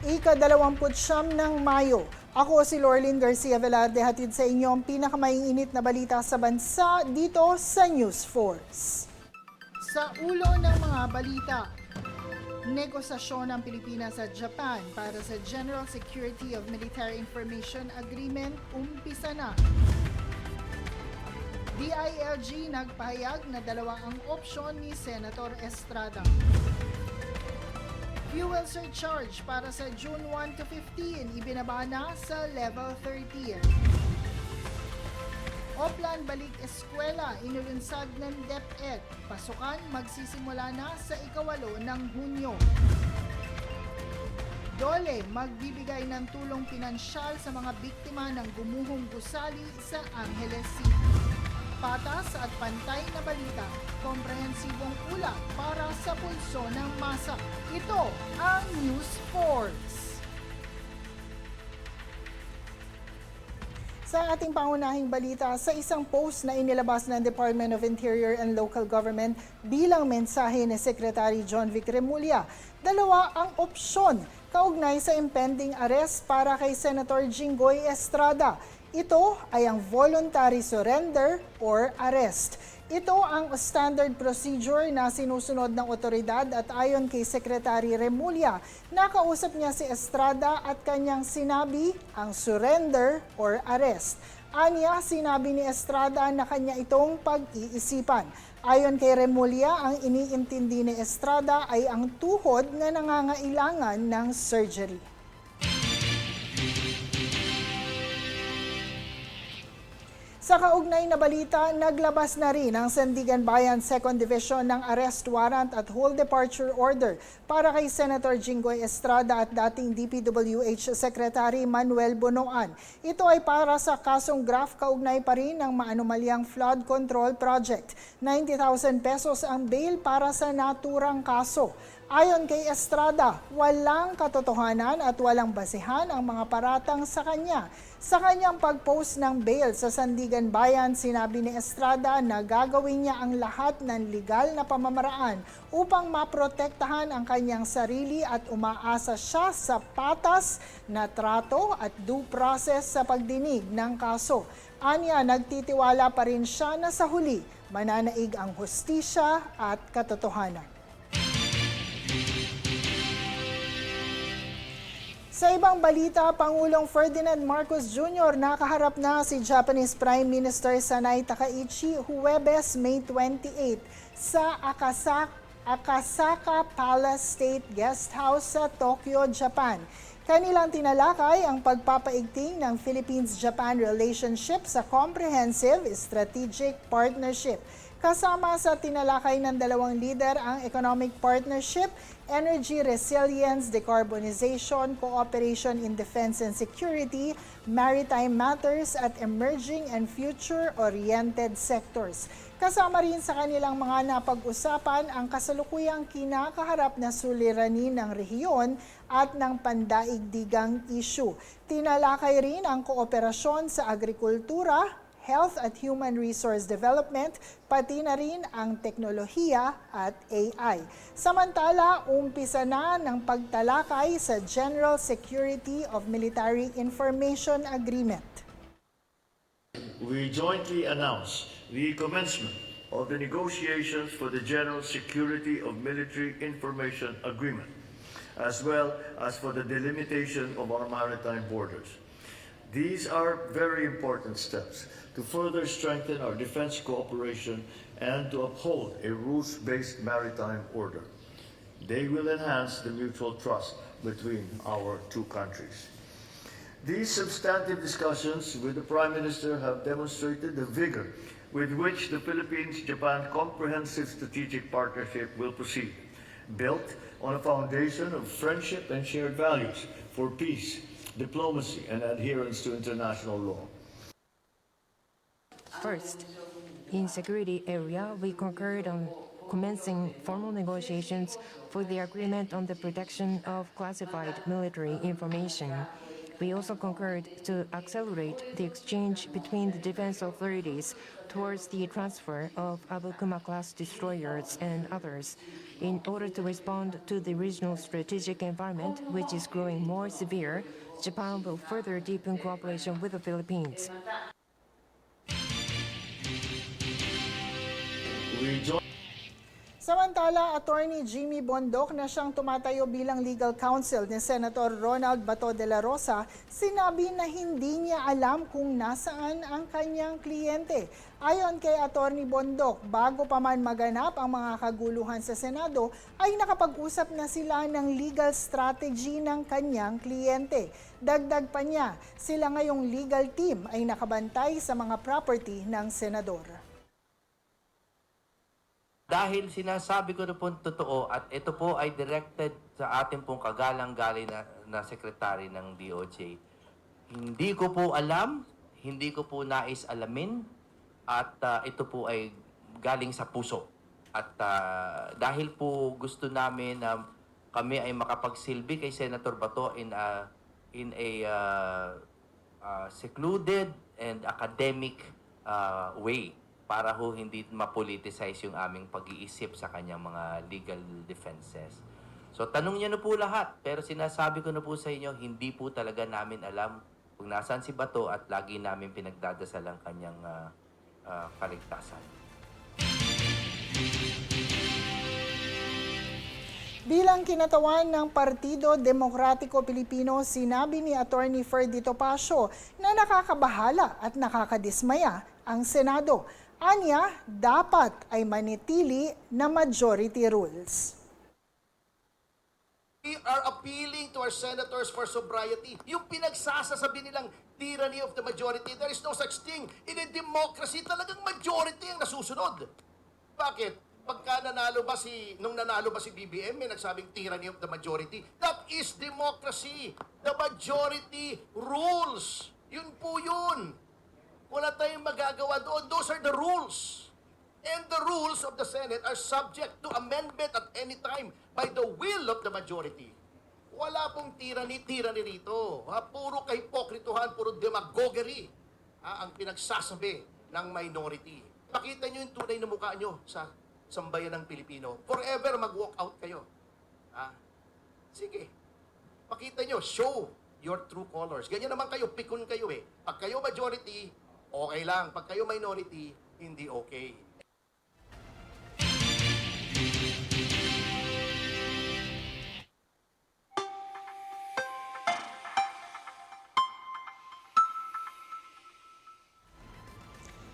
Ika-29 ng Mayo. Ako si Lorlyn Garcia Velarde, hatid sa inyo ang pinakamaiinit na balita sa bansa dito sa News Force. Sa ulo ng mga balita, negosasyon ng Pilipinas at Japan para sa General Security of Military Information Agreement umpisa na. DILG nagpahayag na dalawa ang opsyon ni Senator Estrada. Fuel surcharge para sa June 1 to 15 ibinaba na sa level 13. Oplan balik eskwela inulunsad ng DepEd. Pasukan magsisimula na sa ika-8 ng Hunyo. Dole magbibigay ng tulong pinansyal sa mga biktima ng gumuhong gusali sa Angeles City. Patas at pantay na balita, komprehensibong ulat para sa pulso ng masa. Ito ang News Force. Sa ating pangunahing balita, sa isang post na inilabas ng Department of Interior and Local Government bilang mensahe ni Secretary John Vic Remulla, dalawa ang opsyon kaugnay sa impending arrest para kay Senator Jinggoy Estrada. Ito ay ang voluntary surrender or arrest. Ito ang standard procedure na sinusunod ng otoridad at ayon kay Secretary Remulla, nakausap niya si Estrada at kanyang sinabi ang surrender or arrest. Anya, sinabi ni Estrada na kanya itong pag-iisipan. Ayon kay Remulla, ang iniintindi ni Estrada ay ang tuhod na nangangailangan ng surgery. Sa kaugnay na balita, naglabas na rin ang Sandigan Bayan 2nd Division ng arrest warrant at whole departure order para kay Senator Jinggoy Estrada at dating DPWH Secretary Manuel Bonoan. Ito ay para sa kasong graft kaugnay pa rin ng maanumalyang flood control project. 90,000 pesos ang bail para sa naturang kaso. Ayon kay Estrada, walang katotohanan at walang basihan ang mga paratang sa kanya. Sa kanyang pag-post ng bail sa Sandigan Bayan, sinabi ni Estrada na gagawin niya ang lahat ng legal na pamamaraan upang maprotektahan ang kanyang sarili at umaasa siya sa patas na trato at due process sa pagdinig ng kaso. Anya, nagtitiwala pa rin siya na sa huli, mananaig ang hustisya at katotohanan. Sa ibang balita, Pangulong Ferdinand Marcos Jr. nakaharap na si Japanese Prime Minister Sanay Takaichi Huwebes, May 28 sa Akasaka Palace State Guest House sa Tokyo, Japan. Kanilang tinalakay ang pagpapaigting ng Philippines-Japan relationship sa Comprehensive Strategic Partnership. Kasama sa tinalakay ng dalawang lider ang economic partnership, energy resilience, decarbonization, cooperation in defense and security, maritime matters at emerging and future-oriented sectors. Kasama rin sa kanilang mga napag-usapan ang kasalukuyang kinakaharap na suliranin ng rehiyon at ng pandaigdigang issue. Tinalakay rin ang kooperasyon sa agrikultura, health at human resource development, pati na rin ang teknolohiya at AI. Samantala, umpisa na ng pagtalakay sa General Security of Military Information Agreement. We jointly announce the commencement of the negotiations for the General Security of Military Information Agreement, as well as for the delimitation of our maritime borders. These are very important steps to further strengthen our defense cooperation and to uphold a rules-based maritime order. They will enhance the mutual trust between our two countries. These substantive discussions with the Prime Minister have demonstrated the vigor with which the Philippines-Japan Comprehensive Strategic Partnership will proceed, built on a foundation of friendship and shared values for peace, diplomacy, and adherence to international law. First, in security area, we concurred on commencing formal negotiations for the agreement on the protection of classified military information. We also concurred to accelerate the exchange between the defense authorities towards the transfer of Abukuma-class destroyers and others. In order to respond to the regional strategic environment, which is growing more severe, Japan will further deepen cooperation with the Philippines. We join Samantala, Attorney Jimmy Bondoc na siyang tumatayo bilang legal counsel ni Senator Ronald Bato de la Rosa, sinabi na hindi niya alam kung nasaan ang kanyang kliyente. Ayon kay Attorney Bondoc, bago pa man maganap ang mga kaguluhan sa Senado, ay nakapag-usap na sila ng legal strategy ng kanyang kliyente. Dagdag pa niya, sila ngayong legal team ay nakabantay sa mga property ng senador. Dahil sinasabi ko na po totoo at ito po ay directed sa ating pong kagalang-galing na sekretary ng DOJ. Hindi ko po alam, hindi ko po nais alamin at ito po ay galing sa puso. At dahil po gusto namin na kami ay makapagsilbi kay Senator Bato in a secluded and academic way, para ho hindi mapoliticize yung aming pag-iisip sa kanyang mga legal defenses. So tanong niyo na po lahat, pero sinasabi ko na po sa inyo, hindi po talaga namin alam kung nasaan si Bato at lagi namin pinagdadasal ang kanyang kaligtasan. Bilang kinatawan ng Partido Demokratiko Pilipino, sinabi ni Attorney Ferdy Topacio na nakakabahala at nakakadismaya ang Senado. Anya, dapat ay manitili na majority rules. We are appealing to our senators for sobriety. Yung pinagsasasabi nilang tyranny of the majority, there is no such thing. In a democracy, talagang majority ang nasusunod. Bakit? Pagka nung nanalo ba si BBM, may nagsabing tyranny of the majority. That is democracy. The majority rules. Yun po yun. Wala tayong magagawa doon. Those are the rules. And the rules of the Senate are subject to amendment at any time by the will of the majority. Wala pong tyranny rito. Puro kahipokrituhan, puro demagoguery ang pinagsasabi ng minority. Pakita nyo yung tunay na mukha nyo sa sambayan ng Pilipino. Forever mag-walk out kayo. Sige. Pakita nyo, show your true colors. Ganyan naman kayo, pikon kayo eh. Pag kayo majority, okay lang. Pag kayo minority, hindi okay.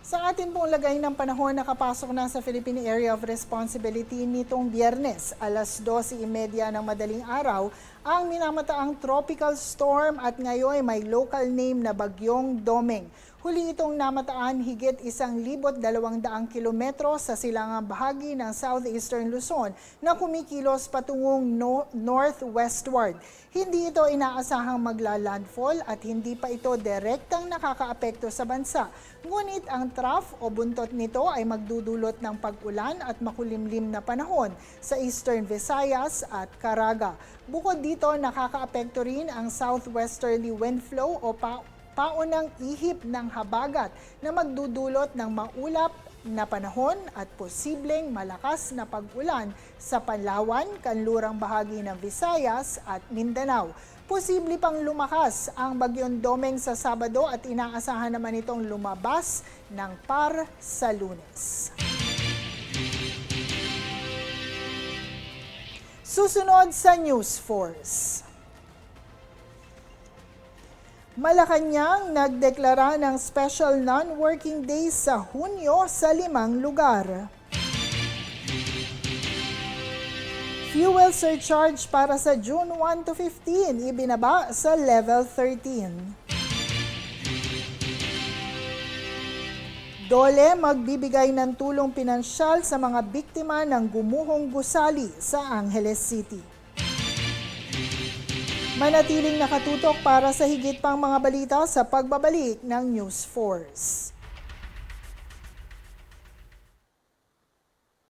Sa atin pong lagay ng panahon, nakapasok na sa Philippine Area of Responsibility nitong Biyernes, alas 12:30 ng madaling araw, ang minamataang tropical storm at ngayon may local name na Bagyong Domeng. Huli itong namataan higit 1,200 kilometro sa silangang bahagi ng southeastern Luzon na kumikilos patungong northwestward. Hindi ito inaasahang magla-landfall at hindi pa ito direktang nakakaapekto sa bansa. Ngunit ang trough o buntot nito ay magdudulot ng pag-ulan at makulimlim na panahon sa Eastern Visayas at Caraga. Bukod dito, nakakaapekto rin ang southwesterly wind flow o paunang ihip ng habagat na magdudulot ng maulap na panahon at posibleng malakas na pag-ulan sa Palawan, kanlurang bahagi ng Visayas at Mindanao. Posible pang lumakas ang Bagyong Domeng sa Sabado at inaasahan naman itong lumabas ng par sa Lunes. Susunod sa News Force. Malacanang nagdeklara ng special non-working days sa Hunyo sa 5 lugar. Fuel surcharge para sa June 1 to 15 ibinaba sa level 13. DOLE magbibigay ng tulong pinansyal sa mga biktima ng gumuhong gusali sa Angeles City. Manatiling nakatutok para sa higit pang mga balita sa pagbabalik ng News Force.